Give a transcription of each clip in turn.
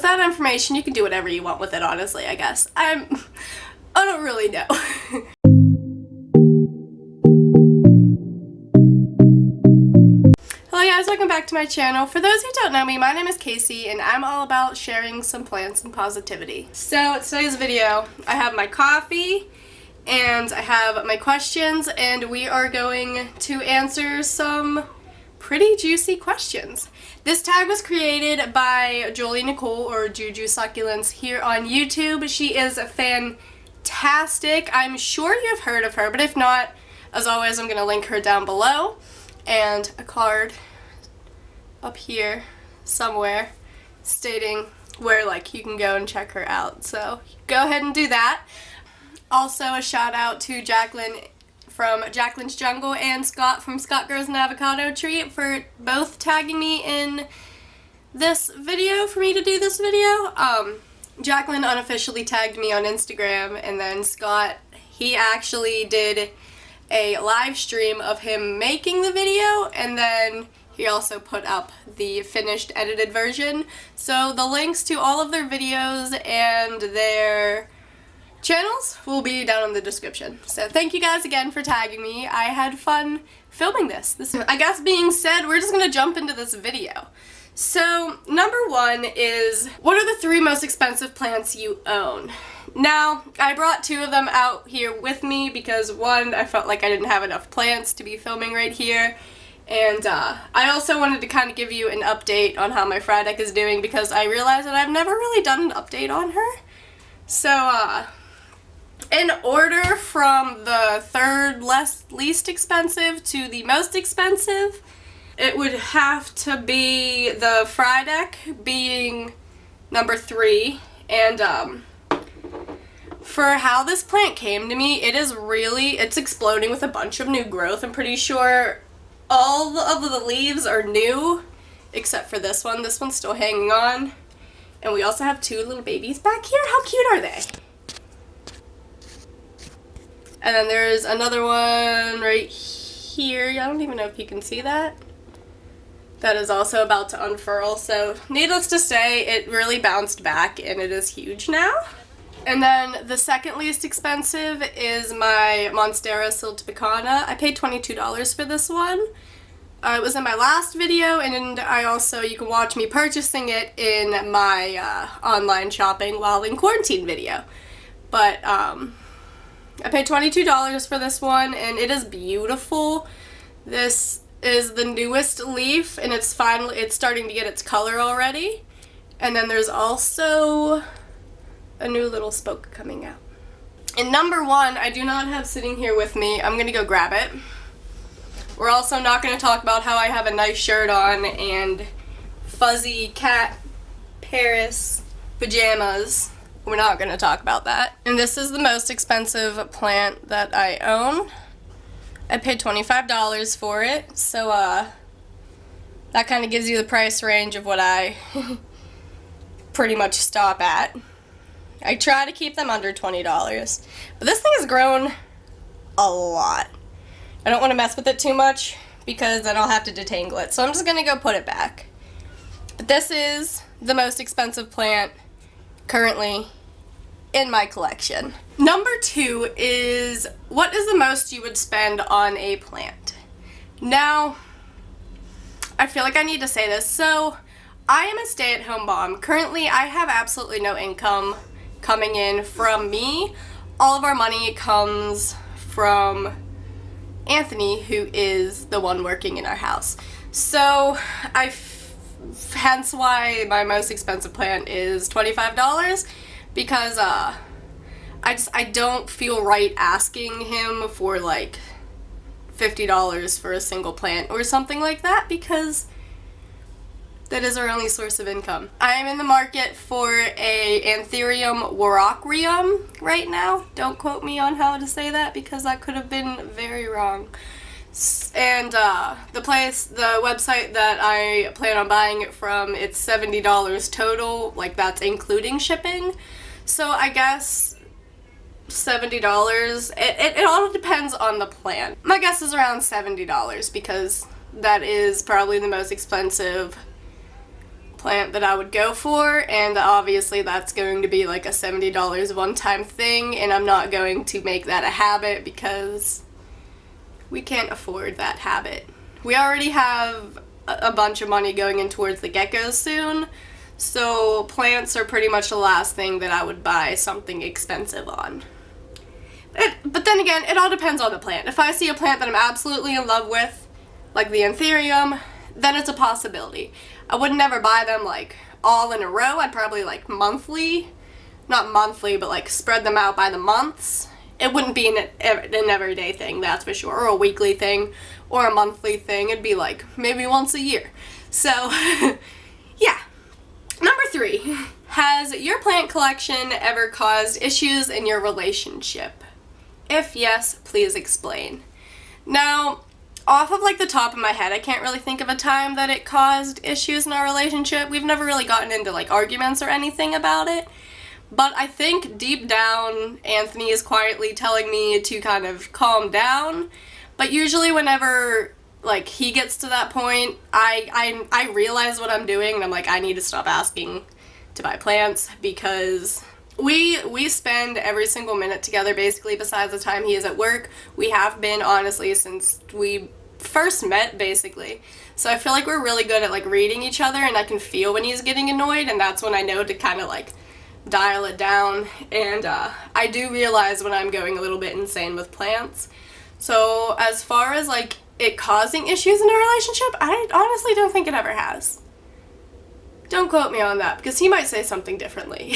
with that information, you can do whatever you want with it, honestly, I guess. I don't really know. Hello guys, welcome back to my channel. For those who don't know me, my name is Casey and I'm all about sharing some plants and positivity. So today's video, I have my coffee and I have my questions and we are going to answer some pretty juicy questions. This tag was created by Jolie Nicole, or Juju Succulents, here on YouTube. She is fantastic. I'm sure you've heard of her, but if not, as always, I'm going to link her down below. And a card up here somewhere stating where like you can go and check her out. So go ahead and do that. Also a shout out to Jaclynn from Jaclynn's Jungle and Scott from Scott Grows an Avocado Tree for both tagging me in this video for me to do this video. Jaclynn unofficially tagged me on Instagram, and then Scott, he actually did a live stream of him making the video, and then he also put up the finished edited version. So the links to all of their videos and their channels will be down in the description. So thank you guys again for tagging me. I had fun filming this. I guess being said, we're just gonna jump into this video. So number one is, what are the 3 most expensive plants you own? Now, I brought 2 of them out here with me because one, I felt like I didn't have enough plants to be filming right here, and I also wanted to kind of give you an update on how my Fryedeck is doing because I realized that I've never really done an update on her. So, in order from the third least expensive to the most expensive, it would have to be the Fryedeck being number 3, and for how this plant came to me, it's exploding with a bunch of new growth. I'm pretty sure all of the leaves are new, except for this one. This one's still hanging on. And we also have 2 little babies back here. How cute are they? And then there's another one right here. I don't even know if you can see that. That is also about to unfurl. So needless to say, it really bounced back and it is huge now. And then the second least expensive is my Monstera siltepecana. I paid $22 for this one. It was in my last video, and I also, you can watch me purchasing it in my online shopping while in quarantine video. But I paid $22 for this one, and it is beautiful. This is the newest leaf, and it's starting to get its color already. And then there's also a new little spoke coming out. And number 1, I do not have sitting here with me. I'm gonna go grab it. We're also not gonna talk about how I have a nice shirt on and fuzzy cat Paris pajamas. We're not gonna talk about that. And this is the most expensive plant that I own. I paid $25 for it, so that kind of gives you the price range of what I pretty much stop at. I try to keep them under $20, but this thing has grown a lot. I don't want to mess with it too much because then I'll have to detangle it, so I'm just gonna go put it back. But this is the most expensive plant currently in my collection. Number 2 is, what is the most you would spend on a plant? Now, I feel like I need to say this. So, I am a stay-at-home mom. Currently, I have absolutely no income coming in from me. All of our money comes from Anthony, who is the one working in our house. So, hence why my most expensive plant is $25. Because I don't feel right asking him for like $50 for a single plant or something like that, because that is our only source of income. I am in the market for a Anthurium warocreum right now. Don't quote me on how to say that because that could have been very wrong. And the website that I plan on buying it from, it's $70 total, like that's including shipping. So I guess $70, it all depends on the plant. My guess is around $70 because that is probably the most expensive plant that I would go for, and obviously that's going to be like a $70 one-time thing, and I'm not going to make that a habit because we can't afford that habit. We already have a bunch of money going in towards the geckos soon, so plants are pretty much the last thing that I would buy something expensive on. But then again, it all depends on the plant. If I see a plant that I'm absolutely in love with, like the anthurium, then it's a possibility. I would never buy them like all in a row. I'd probably like monthly, not monthly, but like spread them out by the months. It wouldn't be an everyday thing, that's for sure, or a weekly thing, or a monthly thing. It'd be like maybe once a year. So, yeah. Number 3, has your plant collection ever caused issues in your relationship? If yes, please explain. Now, off of like the top of my head, I can't really think of a time that it caused issues in our relationship. We've never really gotten into like arguments or anything about it. But I think deep down, Anthony is quietly telling me to kind of calm down. But usually whenever like he gets to that point, I realize what I'm doing and I'm like, I need to stop asking to buy plants, because we spend every single minute together basically besides the time he is at work. We have been, honestly, since we first met basically. So I feel like we're really good at like reading each other, and I can feel when he's getting annoyed, and that's when I know to kind of like dial it down. And I do realize when I'm going a little bit insane with plants. So as far as like it causing issues in a relationship, I honestly don't think it ever has. Don't quote me on that, because he might say something differently.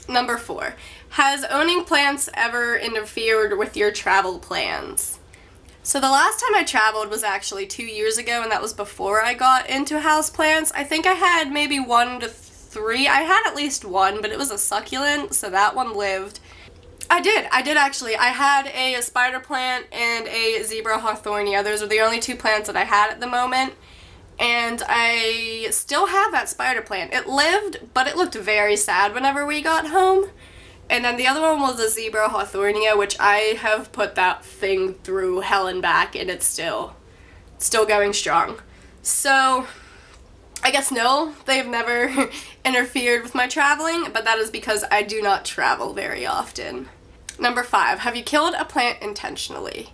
Number 4, has owning plants ever interfered with your travel plans? So the last time I traveled was actually 2 years ago, and that was before I got into houseplants. I think I had maybe 1 to 3. I had at least one, but it was a succulent, so that one lived. I did actually. I had a spider plant and a zebra hawthornia. Those were the only 2 plants that I had at the moment. And I still have that spider plant. It lived, but it looked very sad whenever we got home. And then the other one was a zebra hawthornia, which I have put that thing through hell and back, and it's still going strong. So I guess no, they've never interfered with my traveling, but that is because I do not travel very often. Number 5, have you killed a plant intentionally?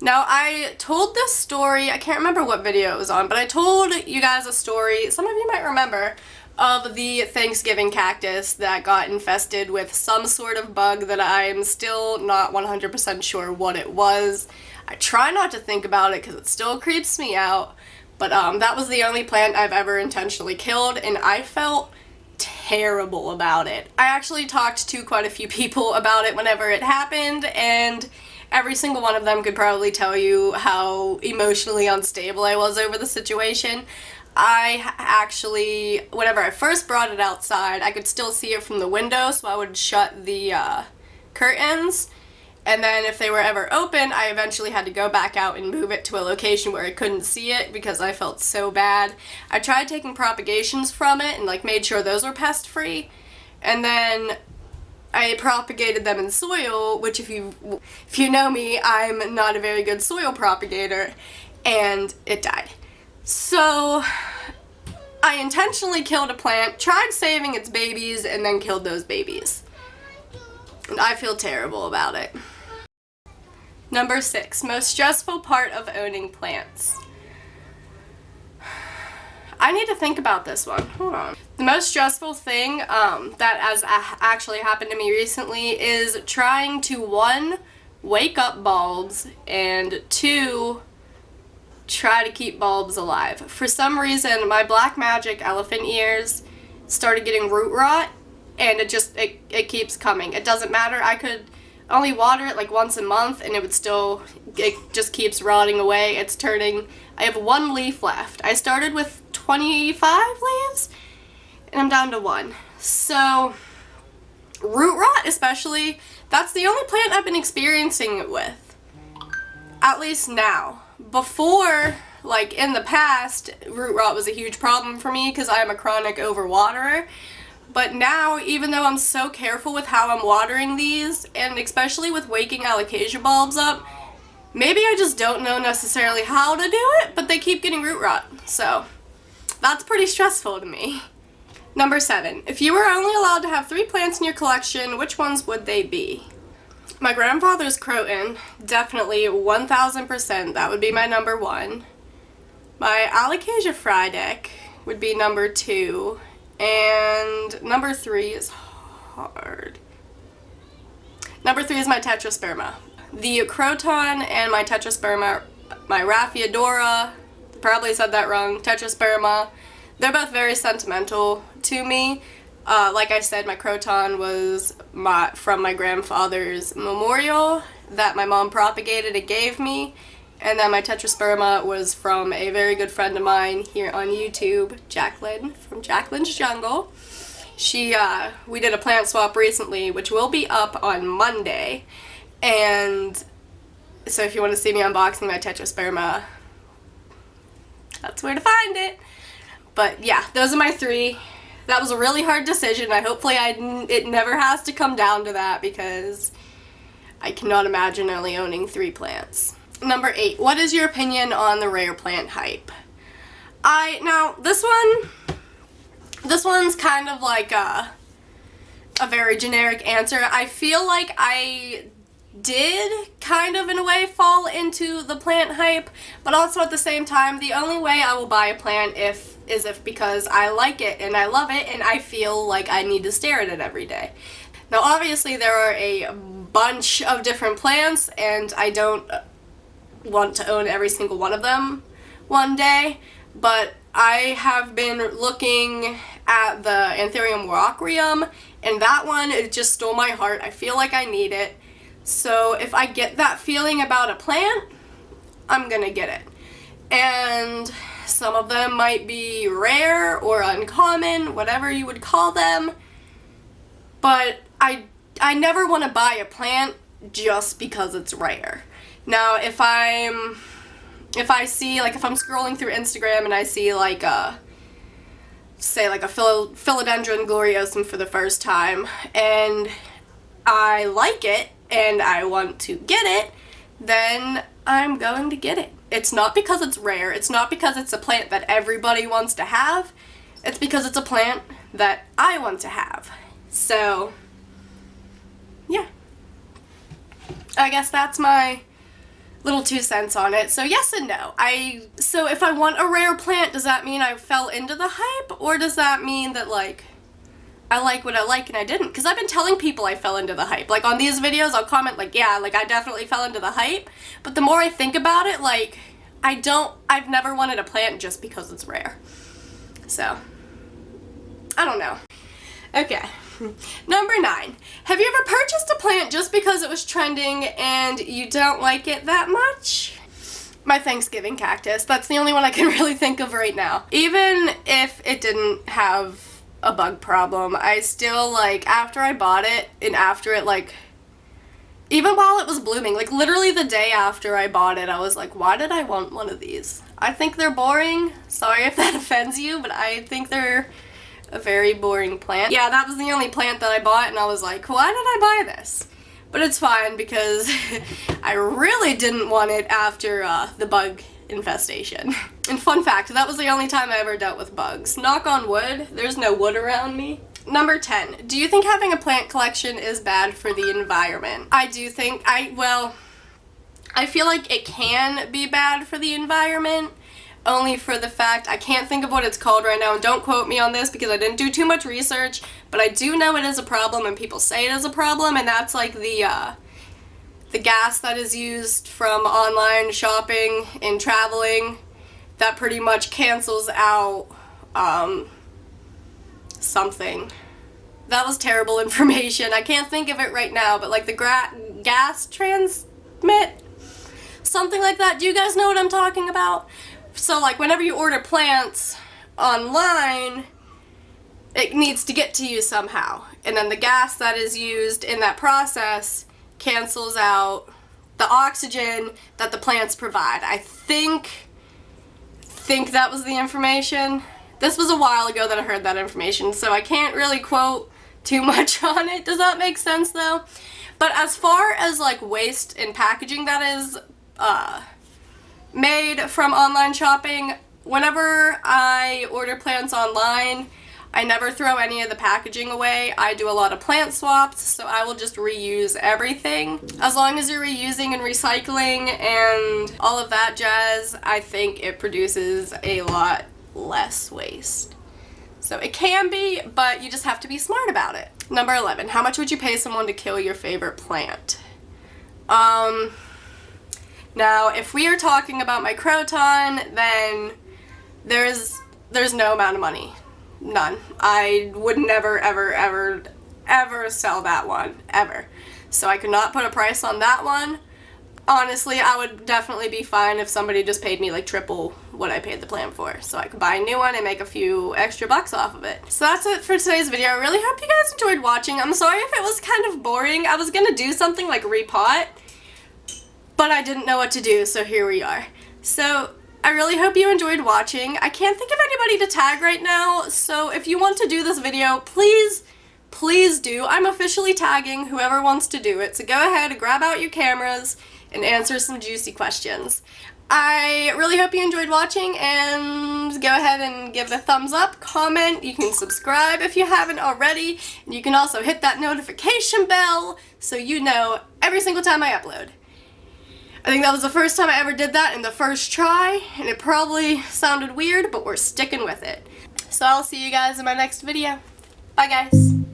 Now, I told this story, I can't remember what video it was on, but I told you guys a story, some of you might remember, of the Thanksgiving cactus that got infested with some sort of bug that I'm still not 100% sure what it was. I try not to think about it because it still creeps me out, but that was the only plant I've ever intentionally killed, and I felt terrible about it. I actually talked to quite a few people about it whenever it happened, and every single one of them could probably tell you how emotionally unstable I was over the situation. I actually, whenever I first brought it outside, I could still see it from the window, so I would shut the curtains, and then if they were ever open, I eventually had to go back out and move it to a location where I couldn't see it because I felt so bad. I tried taking propagations from it and like made sure those were pest free, and then I propagated them in soil, which if you know me, I'm not a very good soil propagator, and it died. So I intentionally killed a plant, tried saving its babies, and then killed those babies. And I feel terrible about it. Number 6, most stressful part of owning plants. I need to think about this one. Hold on. The most stressful thing that has actually happened to me recently is trying to 1, wake up bulbs, and 2, try to keep bulbs alive. For some reason, my black magic elephant ears started getting root rot, and it keeps coming. It doesn't matter. I could only water it like once a month, and it just keeps rotting away. It's turning. I have 1 leaf left. I started with 25 leaves, and I'm down to 1. So root rot especially, that's the only plant I've been experiencing it with. At least now. Before, like in the past, root rot was a huge problem for me because I'm a chronic overwaterer. But now, even though I'm so careful with how I'm watering these, and especially with waking alocasia bulbs up, maybe I just don't know necessarily how to do it, but they keep getting root rot. So That's pretty stressful to me. Number 7. If you were only allowed to have 3 plants in your collection, which ones would they be? My grandfather's croton, definitely 1000%, that would be my number 1. My alocasia frydek would be number 2, and number 3 is hard. Number 3 is my tetrasperma. The croton and my tetrasperma, my Raphiodora, probably said that wrong, tetrasperma, they're both very sentimental to me. Like I said, my croton was from my grandfather's memorial that my mom propagated and gave me. And then my tetrasperma was from a very good friend of mine here on YouTube, Jaclynn, from Jaclynn's Jungle. We did a plant swap recently, which will be up on Monday. And so if you want to see me unboxing my tetrasperma, that's where to find it. But yeah, those are my 3. That was a really hard decision. Hopefully it never has to come down to that, because I cannot imagine only owning 3 plants. Number 8. What is your opinion on the rare plant hype? Now this one's kind of like a very generic answer. I feel like I did kind of in a way fall into the plant hype, but also at the same time, the only way I will buy a plant is if because I like it and I love it and I feel like I need to stare at it every day. Now obviously there are a bunch of different plants and I don't want to own every single one of them one day, but I have been looking at the Anthurium rockrium, and that one, it just stole my heart. I feel like I need it. So if I get that feeling about a plant, I'm gonna get it. And some of them might be rare or uncommon, whatever you would call them, but I never want to buy a plant just because it's rare. Now if I'm scrolling through Instagram and I see like a philodendron gloriosum for the first time and I like it and I want to get it, then I'm going to get it. It's not because it's rare, it's not because it's a plant that everybody wants to have, it's because it's a plant that I want to have. So, yeah. I guess that's my little 2 cents on it. So yes and no. So if I want a rare plant, does that mean I fell into the hype? Or does that mean that like I like what I like and I didn't? Because I've been telling people I fell into the hype. Like on these videos I'll comment like, yeah, like I definitely fell into the hype. But the more I think about it, like I've never wanted a plant just because it's rare. So, I don't know. Okay. Number 9. Have you ever purchased a plant just because it was trending and you don't like it that much? My Thanksgiving cactus. That's the only one I can really think of right now. Even if it didn't have a bug problem, I still, like, after I bought it and after it, like, even while it was blooming, like literally the day after I bought it, I was like, why did I want one of these? I think they're boring. Sorry if that offends you, but I think they're a very boring plant. Yeah, that was the only plant that I bought and I was like, why did I buy this? But it's fine because I really didn't want it after the bug infestation. And fun fact, that was the only time I ever dealt with bugs. Knock on wood, there's no wood around me. Number 10, do you think having a plant collection is bad for the environment? I do think, I feel like it can be bad for the environment, only for the fact, I can't think of what it's called right now, and don't quote me on this because I didn't do too much research, but I do know it is a problem and people say it is a problem, and that's like the gas that is used from online shopping and traveling that pretty much cancels out something. That was terrible information. I can't think of it right now, but like the gas transmit, something like that. Do you guys know what I'm talking about? So like whenever you order plants online, it needs to get to you somehow. And then the gas that is used in that process cancels out the oxygen that the plants provide. I think that was the information. This was a while ago that I heard that information, so I can't really quote too much on it. Does that make sense though? But as far as like waste and packaging that is made from online shopping, whenever I order plants online, I never throw any of the packaging away. I do a lot of plant swaps, so I will just reuse everything. As long as you're reusing and recycling and all of that jazz, I think it produces a lot less waste. So it can be, but you just have to be smart about it. Number 11, how much would you pay someone to kill your favorite plant? Now, if we are talking about my croton, then there's no amount of money. None. I would never, ever, ever, ever sell that one. Ever. So I could not put a price on that one. Honestly, I would definitely be fine if somebody just paid me like triple what I paid the plant for. So I could buy a new one and make a few extra bucks off of it. So that's it for today's video. I really hope you guys enjoyed watching. I'm sorry if it was kind of boring. I was gonna do something like repot, but I didn't know what to do, so here we are. So I really hope you enjoyed watching. I can't think of anybody to tag right now, so if you want to do this video, please do. I'm officially tagging whoever wants to do it, so go ahead and grab out your cameras and answer some juicy questions. I really hope you enjoyed watching, and go ahead and give it a thumbs up, comment, you can subscribe if you haven't already, and you can also hit that notification bell so you know every single time I upload. I think that was the first time I ever did that in the first try, and it probably sounded weird, but we're sticking with it. So I'll see you guys in my next video. Bye guys.